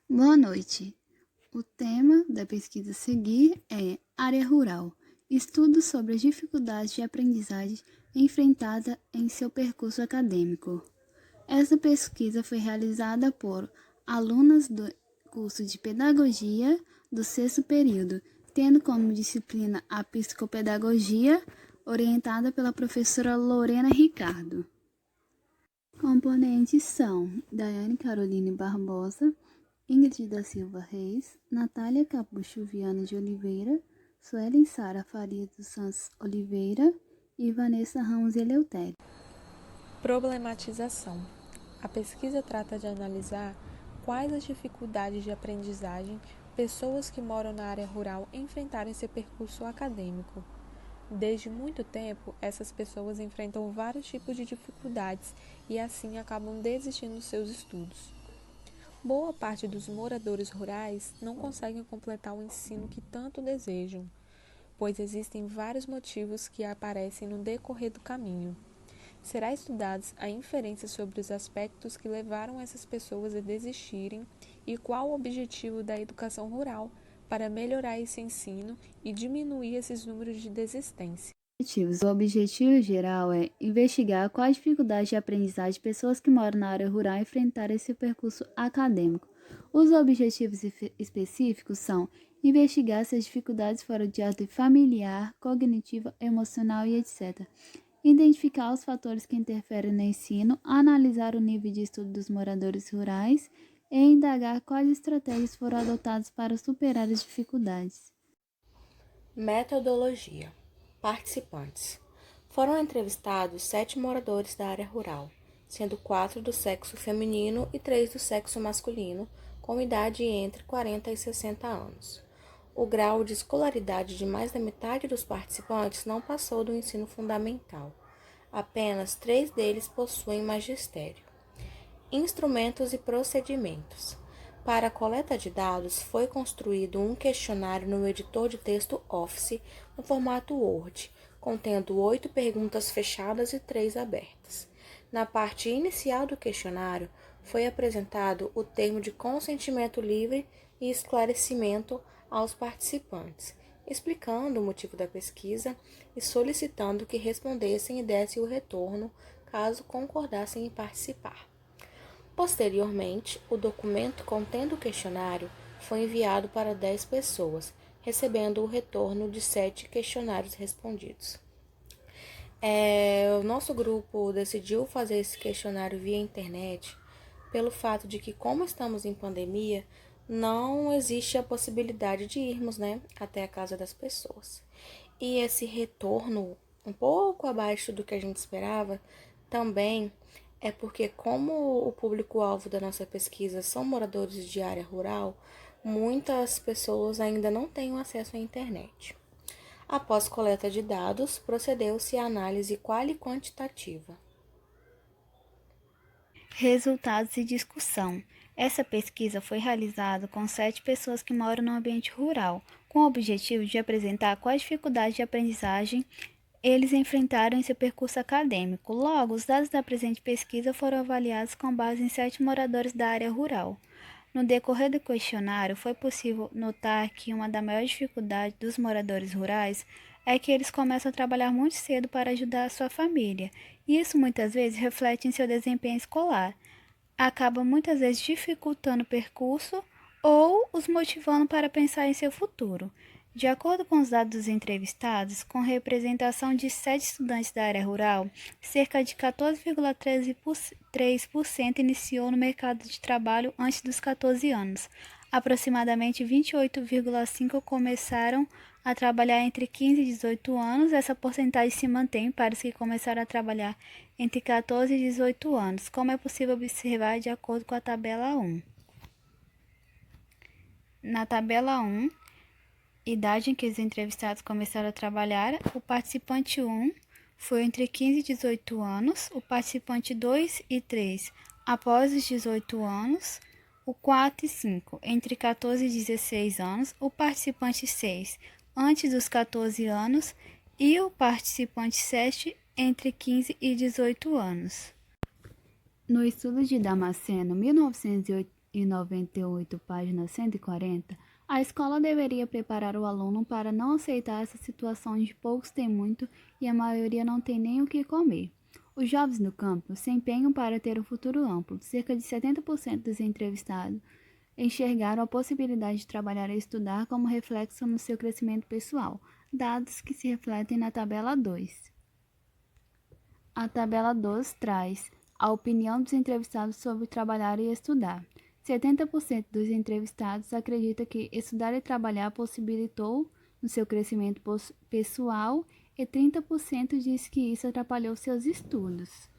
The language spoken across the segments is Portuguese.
Boa noite. O tema da pesquisa a seguir é Área Rural. Estudo sobre as dificuldades de aprendizagem enfrentada em seu percurso acadêmico. Essa pesquisa foi realizada por alunas do curso de Pedagogia do sexto período, tendo como disciplina a psicopedagogia, orientada pela professora Lorena Ricardo. Componentes são Daiane Caroline Barbosa, Ingrid da Silva Reis, Natália Capucho Viana de Oliveira, Suelen Sara Faria dos Santos Oliveira e Vanessa Ramos Eleutério. Problematização. A pesquisa trata de analisar quais as dificuldades de aprendizagem pessoas que moram na área rural enfrentaram em seu percurso acadêmico. Desde muito tempo, essas pessoas enfrentam vários tipos de dificuldades e assim acabam desistindo dos seus estudos. Boa parte dos moradores rurais não conseguem completar o ensino que tanto desejam, pois existem vários motivos que aparecem no decorrer do caminho. Será estudados a inferência sobre os aspectos que levaram essas pessoas a desistirem e qual o objetivo da educação rural para melhorar esse ensino e diminuir esses números de desistência. O objetivo geral é investigar quais dificuldades de aprendizagem de pessoas que moram na área rural enfrentaram esse percurso acadêmico. Os objetivos específicos são investigar se as dificuldades foram de ordem familiar, cognitiva, emocional e etc. Identificar os fatores que interferem no ensino, analisar o nível de estudo dos moradores rurais e indagar quais estratégias foram adotadas para superar as dificuldades. Metodologia. Participantes. Foram entrevistados 7 moradores da área rural, sendo 4 do sexo feminino e 3 do sexo masculino, com idade entre 40 e 60 anos. O grau de escolaridade de mais da metade dos participantes não passou do ensino fundamental. Apenas 3 deles possuem magistério. Instrumentos e procedimentos. Para a coleta de dados, foi construído um questionário no editor de texto Office no formato Word, contendo 8 perguntas fechadas e 3 abertas. Na parte inicial do questionário, foi apresentado o termo de consentimento livre e esclarecimento aos participantes, explicando o motivo da pesquisa e solicitando que respondessem e dessem o retorno caso concordassem em participar. Posteriormente, o documento contendo o questionário foi enviado para 10 pessoas, recebendo o retorno de 7 questionários respondidos. O nosso grupo decidiu fazer esse questionário via internet pelo fato de que, como estamos em pandemia, não existe a possibilidade de irmos, até a casa das pessoas. E esse retorno, um pouco abaixo do que a gente esperava, também é porque, como o público-alvo da nossa pesquisa são moradores de área rural, muitas pessoas ainda não têm acesso à internet. Após coleta de dados, procedeu-se à análise quali e quantitativa. Resultados e discussão. Essa pesquisa foi realizada com 7 pessoas que moram no ambiente rural, com o objetivo de apresentar quais dificuldades de aprendizagem eles enfrentaram em seu percurso acadêmico. Logo, os dados da presente pesquisa foram avaliados com base em 7 moradores da área rural. No decorrer do questionário, foi possível notar que uma das maiores dificuldades dos moradores rurais é que eles começam a trabalhar muito cedo para ajudar a sua família, e isso muitas vezes reflete em seu desempenho escolar. Acaba muitas vezes dificultando o percurso ou os motivando para pensar em seu futuro. De acordo com os dados dos entrevistados, com representação de 7 estudantes da área rural, cerca de 14,3% iniciou no mercado de trabalho antes dos 14 anos. Aproximadamente 28,5% começaram a trabalhar entre 15 e 18 anos. Essa porcentagem se mantém para os que começaram a trabalhar entre 14 e 18 anos, como é possível observar de acordo com a tabela 1. Na tabela 1, idade em que os entrevistados começaram a trabalhar, o participante 1 foi entre 15 e 18 anos, o participante 2 e 3 após os 18 anos, o 4 e 5 entre 14 e 16 anos, o participante 6 antes dos 14 anos e o participante 7 entre 15 e 18 anos. No estudo de Damasceno, 1986, 98, página 140, a escola deveria preparar o aluno para não aceitar essa situação de poucos têm muito e a maioria não tem nem o que comer. Os jovens no campo se empenham para ter um futuro amplo. Cerca de 70% dos entrevistados enxergaram a possibilidade de trabalhar e estudar como reflexo no seu crescimento pessoal, dados que se refletem na tabela 2. A tabela 2 traz a opinião dos entrevistados sobre trabalhar e estudar. 70% dos entrevistados acreditam que estudar e trabalhar possibilitou no seu crescimento pessoal e 30% diz que isso atrapalhou seus estudos.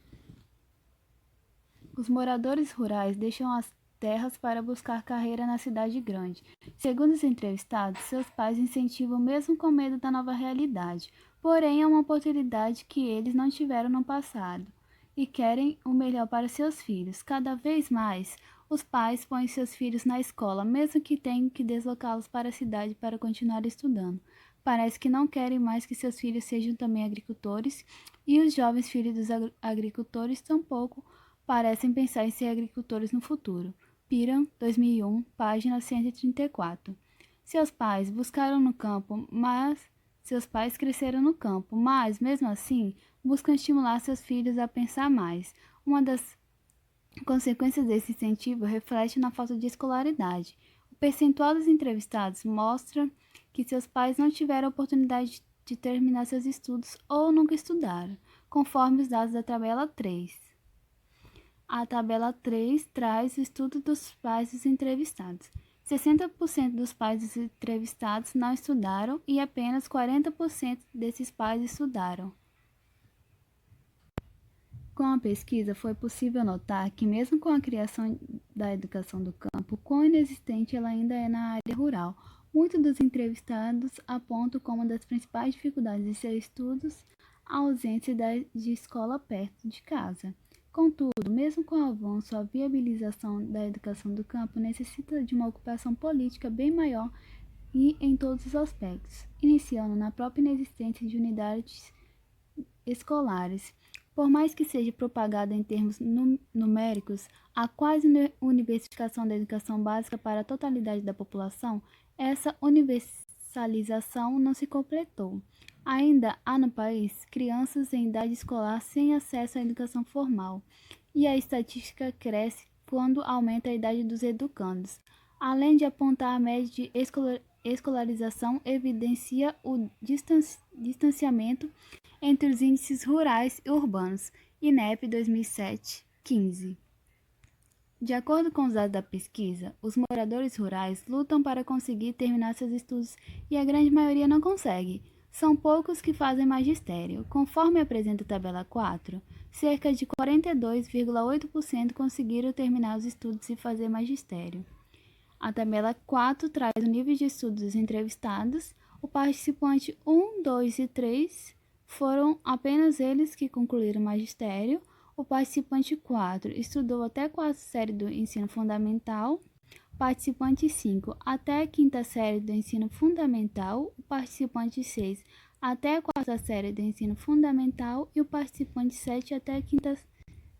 Os moradores rurais deixam as terras para buscar carreira na cidade grande. Segundo os entrevistados, seus pais incentivam mesmo com medo da nova realidade, porém é uma oportunidade que eles não tiveram no passado e querem o melhor para seus filhos. Cada vez mais, os pais põem seus filhos na escola, mesmo que tenham que deslocá-los para a cidade para continuar estudando. Parece que não querem mais que seus filhos sejam também agricultores, e os jovens filhos dos agricultores tampouco parecem pensar em ser agricultores no futuro. Piram, 2001, página 134. Seus pais buscaram no campo, mas seus pais cresceram no campo, mas, mesmo assim, buscam estimular seus filhos a pensar mais. Uma das consequências desse incentivo reflete na falta de escolaridade. O percentual dos entrevistados mostra que seus pais não tiveram a oportunidade de terminar seus estudos ou nunca estudaram, conforme os dados da tabela 3. A tabela 3 traz o estudo dos pais dos entrevistados. 60% dos pais dos entrevistados não estudaram e apenas 40% desses pais estudaram. Com a pesquisa, foi possível notar que, mesmo com a criação da educação do campo, quão inexistente ela ainda é na área rural. Muitos dos entrevistados apontam como uma das principais dificuldades de seus estudos a ausência de escola perto de casa. Contudo, mesmo com o avanço, a viabilização da educação do campo necessita de uma ocupação política bem maior e em todos os aspectos, iniciando na própria inexistência de unidades escolares. Por mais que seja propagada em termos numéricos a quase universalização da educação básica para a totalidade da população, essa universalização não se completou. Ainda há no país crianças em idade escolar sem acesso à educação formal, e a estatística cresce quando aumenta a idade dos educandos. Além de apontar a média de escolarização, evidencia o distanciamento entre os índices rurais e urbanos, INEP 2007-15. De acordo com os dados da pesquisa, os moradores rurais lutam para conseguir terminar seus estudos e a grande maioria não consegue. São poucos que fazem magistério. Conforme apresenta a tabela 4, cerca de 42,8% conseguiram terminar os estudos e fazer magistério. A tabela 4 traz o nível de estudos dos entrevistados. O participante 1, 2 e 3 foram apenas eles que concluíram o magistério. O participante 4 estudou até a quarta série do ensino fundamental. O participante 5 até a quinta série do ensino fundamental. O participante 6 até a quarta série do ensino fundamental. E o participante 7 até a quinta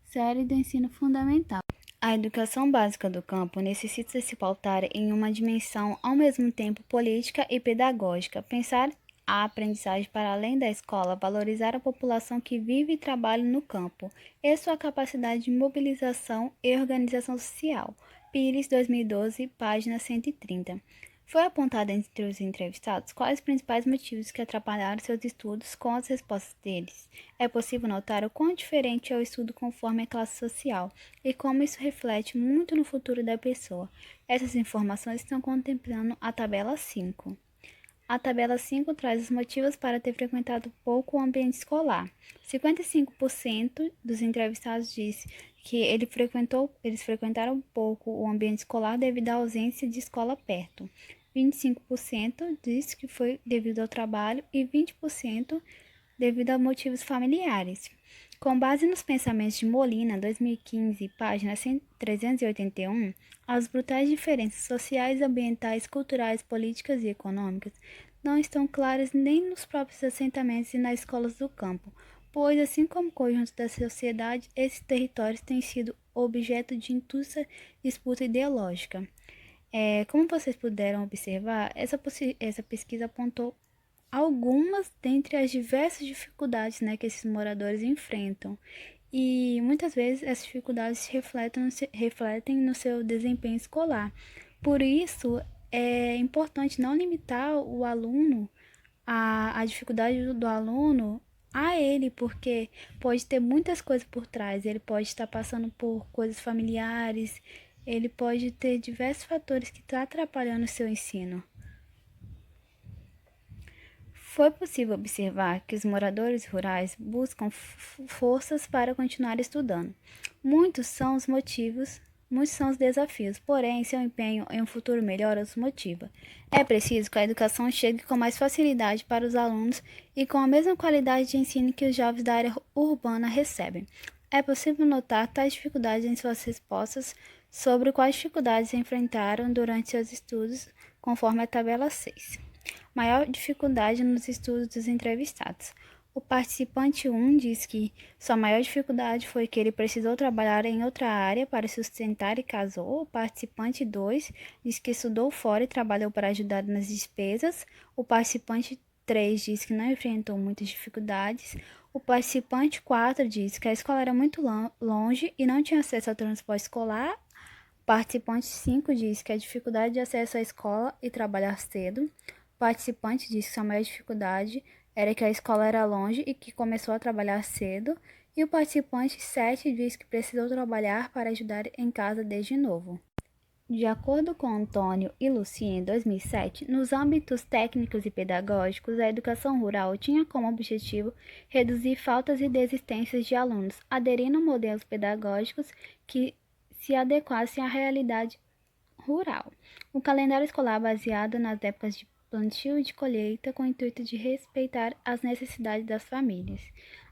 série do ensino fundamental. A educação básica do campo necessita se pautar em uma dimensão ao mesmo tempo política e pedagógica, pensar a aprendizagem para além da escola, valorizar a população que vive e trabalha no campo e sua capacidade de mobilização e organização social. Pires, 2012, página 130. Foi apontado entre os entrevistados quais os principais motivos que atrapalharam seus estudos. Com as respostas deles, é possível notar o quão diferente é o estudo conforme a classe social e como isso reflete muito no futuro da pessoa. Essas informações estão contemplando a tabela 5. A tabela 5 traz os motivos para ter frequentado pouco o ambiente escolar. 55% dos entrevistados disse que eles frequentaram pouco o ambiente escolar devido à ausência de escola perto. 25% disse que foi devido ao trabalho e 20% devido a motivos familiares. Com base nos pensamentos de Molina, 2015, página 381, as brutais diferenças sociais, ambientais, culturais, políticas e econômicas não estão claras nem nos próprios assentamentos e nas escolas do campo, pois, assim como o conjunto da sociedade, esses territórios têm sido objeto de intensa disputa ideológica. Como vocês puderam observar, essa pesquisa apontou algumas dentre as diversas dificuldades, né, que esses moradores enfrentam. E muitas vezes essas dificuldades se refletem no seu desempenho escolar. Por isso, é importante não limitar o aluno, a dificuldade do aluno a ele, porque pode ter muitas coisas por trás. Ele pode estar passando por coisas familiares, ele pode ter diversos fatores que estão atrapalhando o seu ensino. Foi possível observar que os moradores rurais buscam forças para continuar estudando. Muitos são os desafios, porém, seu empenho em um futuro melhor os motiva. É preciso que a educação chegue com mais facilidade para os alunos e com a mesma qualidade de ensino que os jovens da área urbana recebem. É possível notar tais dificuldades em suas respostas sobre quais dificuldades enfrentaram durante seus estudos, conforme a tabela 6. Maior dificuldade nos estudos dos entrevistados. O participante 1 diz que sua maior dificuldade foi que ele precisou trabalhar em outra área para sustentar e casou. O participante 2 diz que estudou fora e trabalhou para ajudar nas despesas. O participante 3 diz que não enfrentou muitas dificuldades. O participante 4 diz que a escola era muito longe e não tinha acesso ao transporte escolar. O participante 5 diz que a dificuldade de acesso à escola e trabalhar cedo. O participante disse que sua maior dificuldade era que a escola era longe e que começou a trabalhar cedo. E o participante 7 diz que precisou trabalhar para ajudar em casa desde novo. De acordo com Antônio e Lucinha, em 2007, nos âmbitos técnicos e pedagógicos, a educação rural tinha como objetivo reduzir faltas e desistências de alunos, aderindo a modelos pedagógicos que se adequassem à realidade rural. O calendário escolar baseado nas épocas de plantio e de colheita com o intuito de respeitar as necessidades das famílias.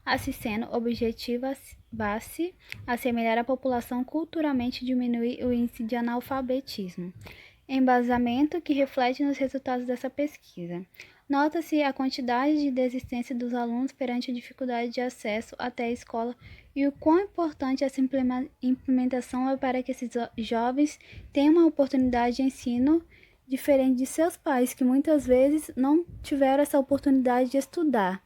Assim sendo, objetivo-se assemelhar a população culturalmente e diminuir o índice de analfabetismo. Embasamento que reflete nos resultados dessa pesquisa. Nota-se a quantidade de desistência dos alunos perante a dificuldade de acesso até a escola e o quão importante essa implementação é para que esses jovens tenham uma oportunidade de ensino diferente de seus pais, que muitas vezes não tiveram essa oportunidade de estudar.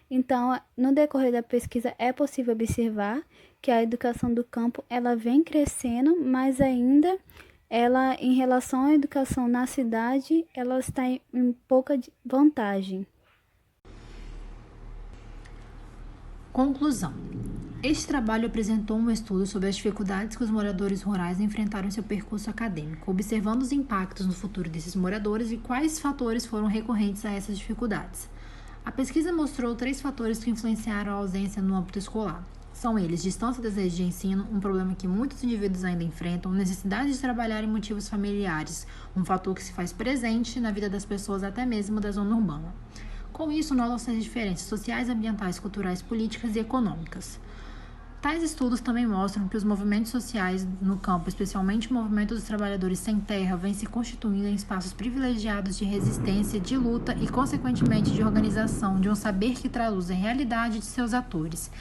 Então, no decorrer da pesquisa, é possível observar que a educação do campo ela vem crescendo, mas ainda ela, em relação à educação na cidade, ela está em pouca vantagem. Conclusão. Este trabalho apresentou um estudo sobre as dificuldades que os moradores rurais enfrentaram em seu percurso acadêmico, observando os impactos no futuro desses moradores e quais fatores foram recorrentes a essas dificuldades. A pesquisa mostrou 3 fatores que influenciaram a ausência no âmbito escolar. São eles: distância das redes de ensino, um problema que muitos indivíduos ainda enfrentam, necessidade de trabalhar em motivos familiares, um fator que se faz presente na vida das pessoas até mesmo da zona urbana. Com isso, notam-se as diferenças sociais, ambientais, culturais, políticas e econômicas. Tais estudos também mostram que os movimentos sociais no campo, especialmente o movimento dos trabalhadores sem terra, vem se constituindo em espaços privilegiados de resistência, de luta e, consequentemente, de organização de um saber que traduz a realidade de seus atores.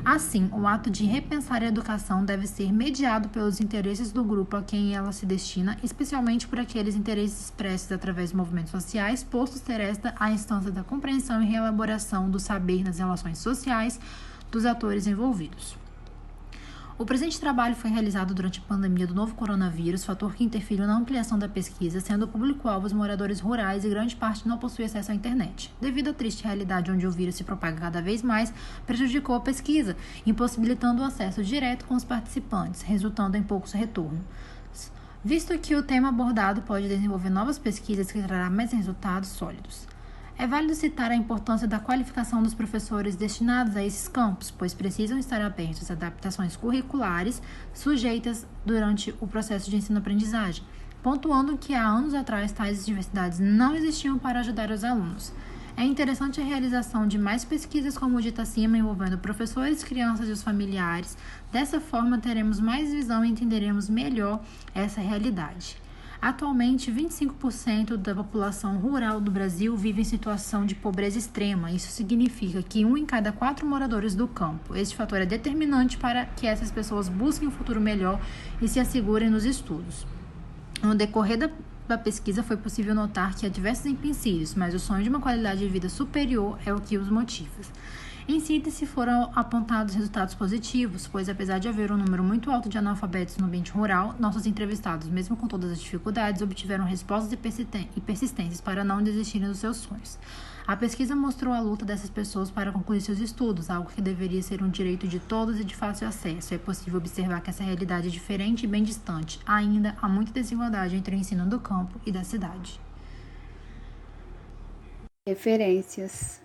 Assim, o ato de repensar a educação deve ser mediado pelos interesses do grupo a quem ela se destina, especialmente por aqueles interesses expressos através de movimentos sociais, posto ser esta a instância da compreensão e reelaboração do saber nas relações sociais dos atores envolvidos. O presente trabalho foi realizado durante a pandemia do novo coronavírus, fator que interferiu na ampliação da pesquisa, sendo o público-alvo os moradores rurais e grande parte não possui acesso à internet. Devido à triste realidade onde o vírus se propaga cada vez mais, prejudicou a pesquisa, impossibilitando o acesso direto com os participantes, resultando em poucos retornos. Visto que o tema abordado pode desenvolver novas pesquisas que trará mais resultados sólidos. É válido citar a importância da qualificação dos professores destinados a esses campos, pois precisam estar abertos a adaptações curriculares sujeitas durante o processo de ensino-aprendizagem, pontuando que há anos atrás tais diversidades não existiam para ajudar os alunos. É interessante a realização de mais pesquisas como o dito acima, envolvendo professores, crianças e os familiares. Dessa forma, teremos mais visão e entenderemos melhor essa realidade. Atualmente, 25% da população rural do Brasil vive em situação de pobreza extrema. Isso significa que 1 em cada 4 moradores do campo. Este fator é determinante para que essas pessoas busquem um futuro melhor e se assegurem nos estudos. No decorrer da pesquisa, foi possível notar que há diversos empecilhos, mas o sonho de uma qualidade de vida superior é o que os motiva. Em síntese, foram apontados resultados positivos, pois apesar de haver um número muito alto de analfabetos no ambiente rural, nossos entrevistados, mesmo com todas as dificuldades, obtiveram respostas e persistências para não desistirem dos seus sonhos. A pesquisa mostrou a luta dessas pessoas para concluir seus estudos, algo que deveria ser um direito de todos e de fácil acesso. É possível observar que essa realidade é diferente e bem distante. Ainda há muita desigualdade entre o ensino do campo e da cidade. Referências.